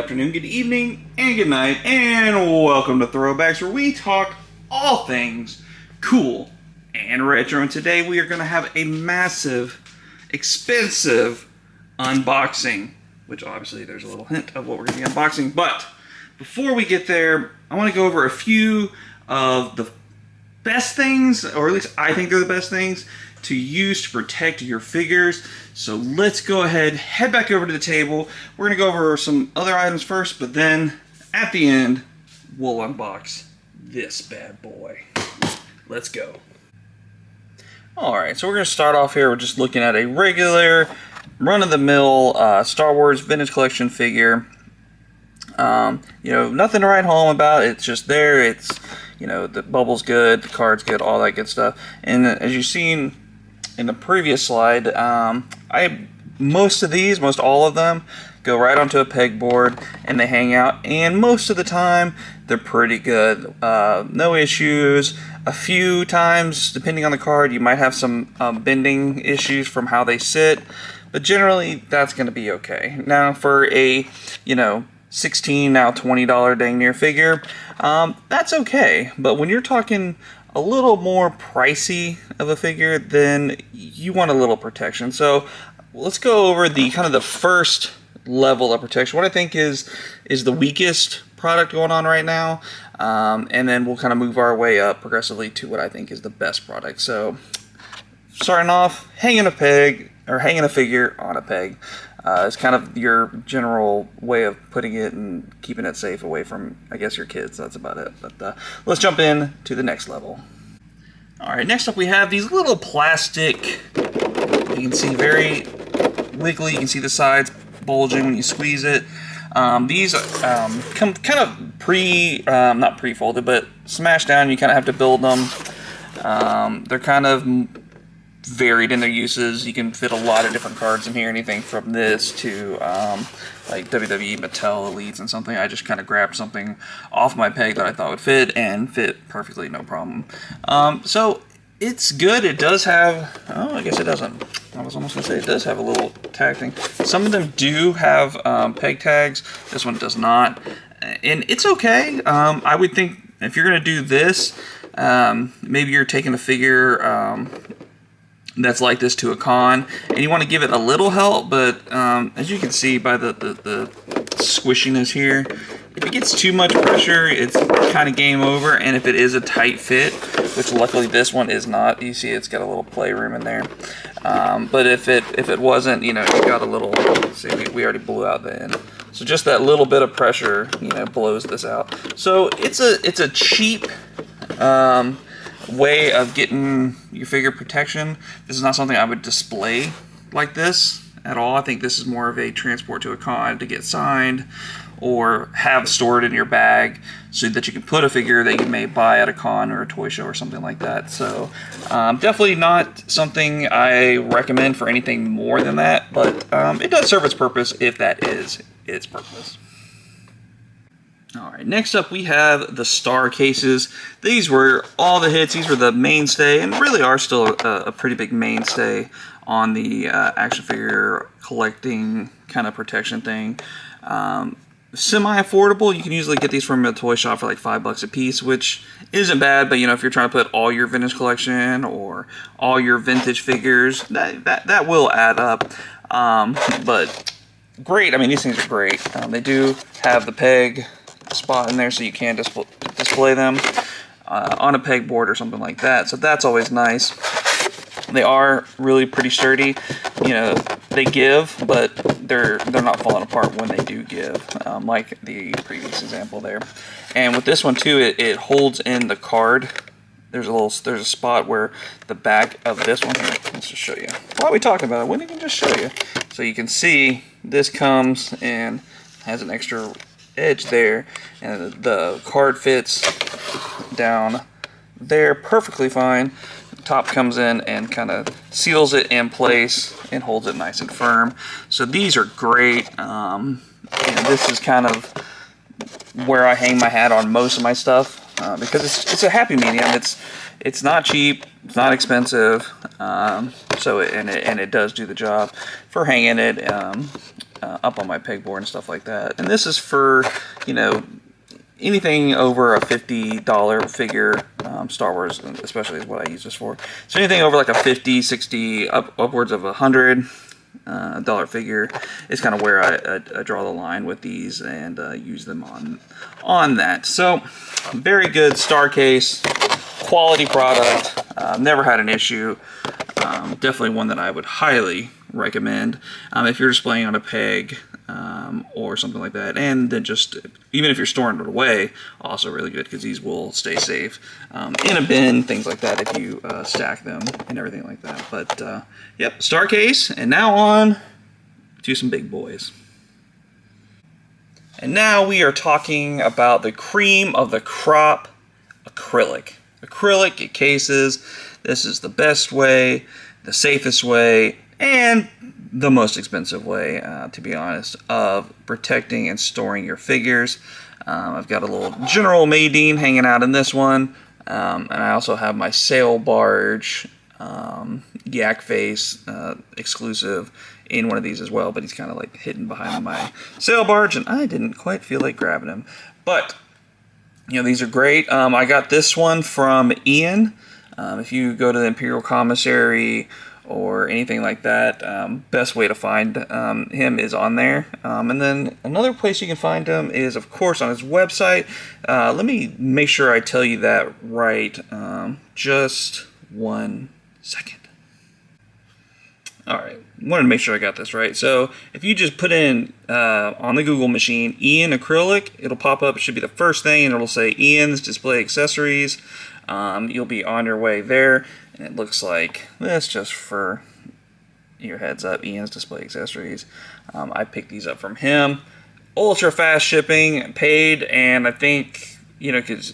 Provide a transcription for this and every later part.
afternoon, good evening, and good night, and welcome to Throwbacks, where we talk all things cool and retro. And today we are going to have a massive, expensive unboxing, which obviously there's a little hint of what we're going to be unboxing. But before we get there, I want to go over a few of the best things, or at least I think they're the best things, to use to protect your figures. So let's go ahead, head back over to the table. We're going to go over some other items first, but then at the end, we'll unbox this bad boy. Let's go. Alright, so we're going to start off here with just looking at a regular, run-of-the-mill Star Wars Vintage Collection figure. Nothing to write home about. It's just there. It's, the bubble's good, the card's good, all that good stuff. And as you've seen in the previous slide, most all of them go right onto a pegboard and they hang out, and most of the time they're pretty good. No issues. A few times, depending on the card, you might have some bending issues from how they sit, but generally that's going to be okay. Now for a $16, now $20 dang near figure, that's okay. But when you're talking a little more pricey of a figure, then you want a little protection. So let's go over the kind of the first level of protection. What I think is the weakest product going on right now, and then we'll kind of move our way up progressively to what I think is the best product. So starting off, hanging a figure on a peg. It's kind of your general way of putting it and keeping it safe away from, I guess, your kids. That's about it. But let's jump in to the next level. Alright, next up we have these little plastic, you can see very wiggly, you can see the sides bulging when you squeeze it. These come kind of not pre-folded, but smashed down. You kind of have to build them. They're kind of varied in their uses. You can fit a lot of different cards in here, anything from this to like WWE, Mattel, Elites, and something. I just kind of grabbed something off my peg that I thought would fit, and fit perfectly, no problem. So it's good. It does have, I guess it doesn't. I was almost going to say it does have a little tag thing. Some of them do have peg tags. This one does not. And it's okay. I would think if you're going to do this, maybe you're taking a figure that's like this to a con, and you want to give it a little help, but as you can see by the squishiness here, if it gets too much pressure, it's kind of game over. And if it is a tight fit, which luckily this one is not, you see it's got a little playroom in there. But if it wasn't, you got a little, see, we already blew out the end. So just that little bit of pressure, blows this out. So it's a cheap way of getting your figure protection. This is not something I would display like this at all. I think this is more of a transport to a con to get signed, or have stored in your bag so that you can put a figure that you may buy at a con or a toy show or something like that. So definitely not something I recommend for anything more than that, but it does serve its purpose if that is its purpose. Alright, next up we have the star cases. These were all the hits. These were the mainstay, and really are still a pretty big mainstay on the action figure collecting kind of protection thing. Semi-affordable. You can usually get these from a toy shop for like $5 a piece, which isn't bad, but if you're trying to put all your vintage collection or all your vintage figures, that will add up. But great. I mean, these things are great. They do have the peg spot in there, so you can display them on a pegboard or something like that. So that's always nice. They are really pretty sturdy. They give, but they're not falling apart when they do give, like the previous example there. And with this one too, it holds in the card. There's a spot where the back of this one here. Let's just show you. While we talking about it, wouldn't even just show you? So you can see this comes and has an extra edge there, and the card fits down there perfectly fine. The top comes in and kind of seals it in place and holds it nice and firm. So these are great, and this is kind of where I hang my hat on most of my stuff, because it's a happy medium. It's not cheap, it's not expensive, so it does do the job for hanging it. up on my pegboard and stuff like that. And this is for, you know, anything over a $50 figure. Star Wars especially is what I use this for. So anything over like a 50, 60, upwards of $100 dollar figure is kind of where I draw the line with these and use them on that. So very good star case, quality product. Never had an issue. Definitely one that I would highly recommend if you're displaying on a peg or something like that. And then just, even if you're storing it away, also really good because these will stay safe in a bin, things like that, if you stack them and everything like that. But yep, star case. And now on to some big boys. And now we are talking about the cream of the crop, acrylic. Acrylic cases. This is the best way, the safest way, and the most expensive way, to be honest, of protecting and storing your figures. I've got a little General Madine hanging out in this one, and I also have my Sail Barge Yak Face exclusive in one of these as well, but he's kind of like hidden behind my Sail Barge, and I didn't quite feel like grabbing him. But, you know, these are great. I got this one from Ian. If you go to the Imperial Commissary or anything like that, best way to find him is on there. And then another place you can find him is, of course, on his website. Let me make sure I tell you that right. Just 1 second. Alright, wanted to make sure I got this right. So if you just put in on the Google machine Ian acrylic, it'll pop up. It should be the first thing, and it'll say Ian's Display Accessories. You'll be on your way there, and it looks like this, just for your heads up, Ian's Display Accessories. I picked these up from him. Ultra fast shipping, paid, and I think, you know, because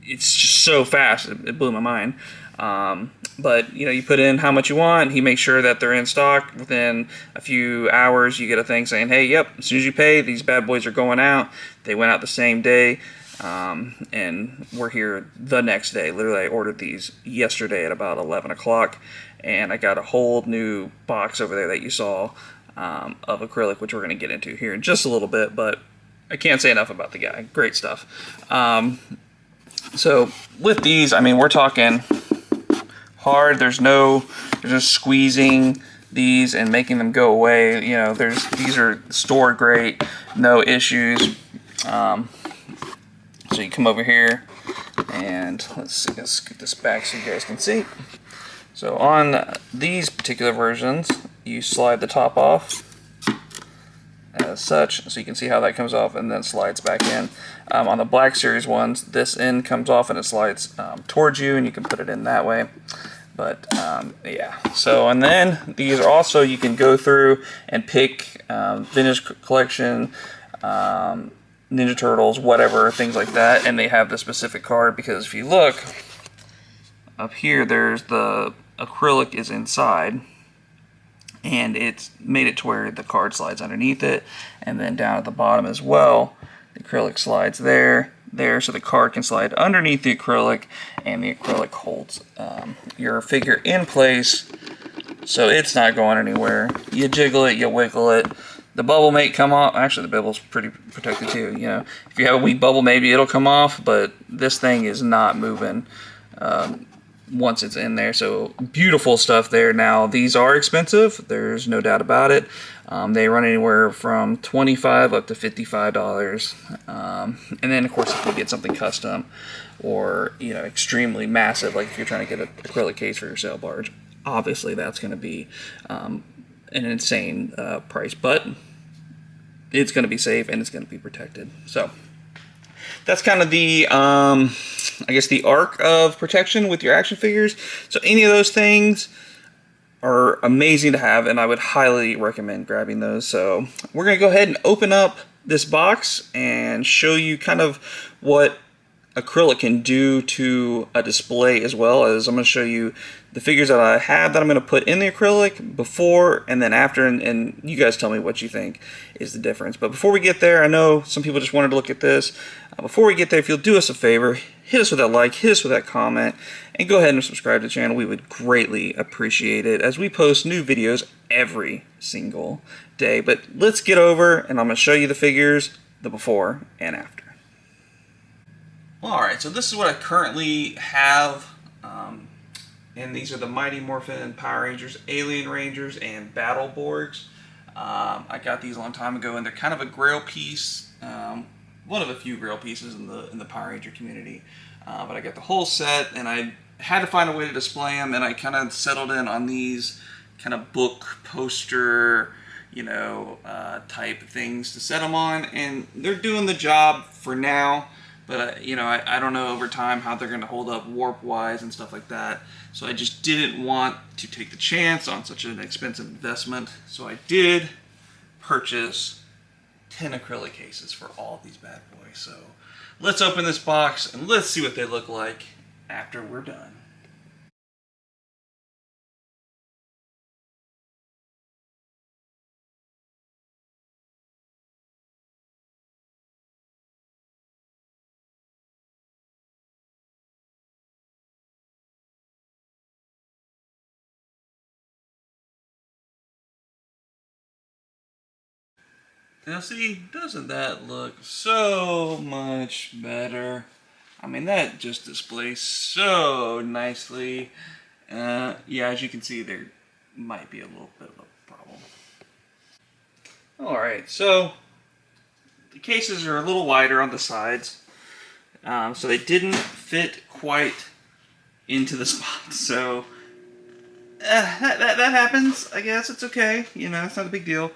it's just so fast, it blew my mind. But, you know, you put in how much you want, he makes sure that they're in stock. Within a few hours, you get a thing saying, hey, yep, as soon as you pay, these bad boys are going out. They went out the same day. And we're here the next day. Literally, I ordered these yesterday at about 11 o'clock, and I got a whole new box over there that you saw of acrylic, which we're going to get into here in just a little bit, but I can't say enough about the guy. Great stuff. So with these, I mean, we're talking hard. There's just squeezing these and making them go away. You know, these are stored great, no issues. So you come over here, and let's see, let's get this back so you guys can see. So on these particular versions, you slide the top off as such, so you can see how that comes off and then slides back in. On the Black Series ones, this end comes off and it slides towards you, and you can put it in that way. But yeah, so, and then these are also, you can go through and pick Vintage Collection, Ninja Turtles, whatever, things like that, and they have the specific card, because if you look up here, there's the acrylic is inside, and it's made it to where the card slides underneath it, and then down at the bottom as well, the acrylic slides there, so the card can slide underneath the acrylic, and the acrylic holds your figure in place, so it's not going anywhere. You jiggle it, you wiggle it. The bubble may come off. Actually, the bubble's pretty protected too. You know, if you have a weak bubble, maybe it'll come off, but this thing is not moving once it's in there. So beautiful stuff there. Now, these are expensive. There's no doubt about it. They run anywhere from $25 up to $55. And then, of course, if you get something custom or, you know, extremely massive, like if you're trying to get an acrylic case for your Sail Barge, obviously that's going to be an insane price, but it's going to be safe and it's going to be protected. So that's kind of the, I guess, the arc of protection with your action figures. So any of those things are amazing to have, and I would highly recommend grabbing those. So we're going to go ahead and open up this box and show you kind of what acrylic can do to a display, as well as I'm going to show you the figures that I have that I'm going to put in the acrylic before and then after, and you guys tell me what you think is the difference. But before we get there, I know some people just wanted to look at this. Before we get there, if you'll do us a favor, hit us with that like, hit us with that comment, and go ahead and subscribe to the channel. We would greatly appreciate it, as we post new videos every single day. But let's get over, and I'm going to show you the figures, the before and after. Alright, so this is what I currently have, and these are the Mighty Morphin Power Rangers, Alien Rangers, and Battleborgs. I got these a long time ago, and they're kind of a grail piece, one of a few grail pieces in the Power Ranger community. But I got the whole set, and I had to find a way to display them, and I kind of settled in on these kind of book, poster, type things to set them on, and they're doing the job for now. But I don't know over time how they're going to hold up warp-wise and stuff like that. So I just didn't want to take the chance on such an expensive investment. So I did purchase 10 acrylic cases for all of these bad boys. So let's open this box and let's see what they look like after we're done. Now see, doesn't that look so much better? I mean, that just displays so nicely. Yeah, as you can see, there might be a little bit of a problem. Alright, so the cases are a little wider on the sides. So they didn't fit quite into the spot. So that happens, I guess. It's okay. It's not a big deal.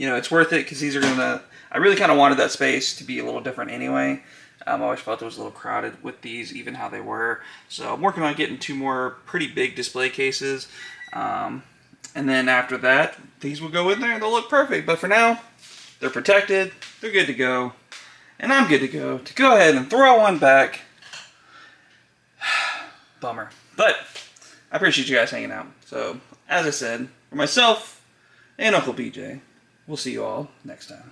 It's worth it because these are gonna. I really kind of wanted that space to be a little different anyway. I always felt it was a little crowded with these, even how they were. So I'm working on getting 2 more pretty big display cases, and then after that, these will go in there and they'll look perfect. But for now, they're protected. They're good to go, and I'm good to go ahead and throw one back. Bummer, but I appreciate you guys hanging out. So as I said, for myself and Uncle BJ. We'll see you all next time.